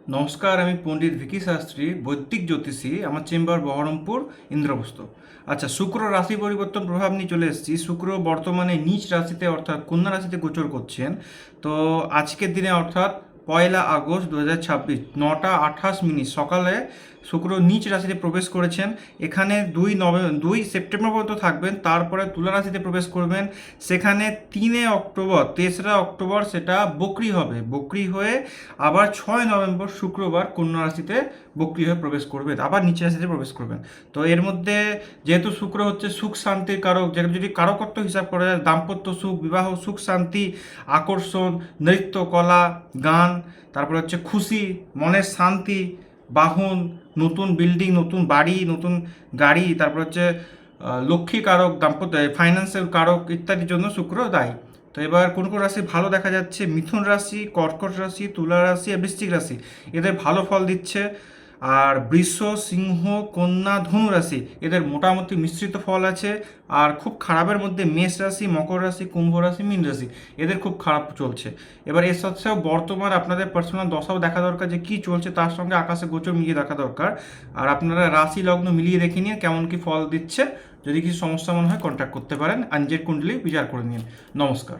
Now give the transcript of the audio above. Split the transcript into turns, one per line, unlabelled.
নমস্কার, আমি পণ্ডিত ভিকি শাস্ত্রী, বৈদিক জ্যোতিষী। আমার চেম্বার বহরমপুর, ইন্দ্রপ্রস্থ। আচ্ছা, শুক্র রাশি পরিবর্তন প্রভাব নিয়ে চলে এসেছি। শুক্র বর্তমানে নিচ রাশিতে অর্থাৎ কন্যা রাশিতে গোচর করছেন। তো আজকের দিনে অর্থাৎ 1 আগস্ট 2026 9টা 28 মিনিট সকালে শুক্র নিচ রাশিতে প্রবেশ করেছেন। এখানে 2 সেপ্টেম্বর পর্যন্ত থাকবেন, তারপরে তুলা রাশিতে প্রবেশ করবেন। সেখানে 3 অক্টোবর 3রা অক্টোবর সেটা বকরি হবে। বকরি হয়ে আবার 6 নভেম্বর শুক্রবার কন্যা রাশিতে বকরি হয়ে প্রবেশ করবেন, আবার নিচে রাশিতে প্রবেশ করবেন। তো এর মধ্যে যেহেতু শুক্র হচ্ছে সুখ শান্তির কারক, যেটা যদি কারকত্ব হিসাব করা যায়, দাম্পত্য সুখ, বিবাহ সুখ, শান্তি, আকর্ষণ, নৃত্য, কলা, গান, তারপরে হচ্ছে খুশি, মনের শান্তি, বাহন, নতুন বিল্ডিং, নতুন বাড়ি, নতুন গাড়ি, তারপর হচ্ছে লক্ষ্মী কারক, দাম্পত্য ফাইন্যান্সের কারক ইত্যাদির জন্য শুক্র দায়ী। তো এবার কোন কোন রাশি ভালো দেখা যাচ্ছে? মিথুন রাশি, কর্কট রাশি, তুলা রাশি আর বৃশ্চিক রাশি এদের ভালো ফল দিচ্ছে। আর বৃষ, সিংহ, কন্যা, ধনু রাশি এদের মোটামুটি মিশ্রিত ফল আছে। আর খুব খারাপের মধ্যে মেষ রাশি, মকর রাশি, কুম্ভ রাশি, মীন রাশি এদের খুব খারাপ চলছে। এবার এর সাথেও বর্তমান আপনাদের পার্সোনাল দশাও দেখা দরকার, যে কি চলছে তার সঙ্গে আকাশে গোচর মিলিয়ে দেখা দরকার। আর আপনারা রাশি লগ্ন মিলিয়ে দেখে নিয়ে কেমন কি ফল দিচ্ছে। যদি কিছু সমস্যা মনে হয় কন্ট্যাক্ট করতে পারেন, আর নিজের কুণ্ডলী বিচার করে নিন। নমস্কার।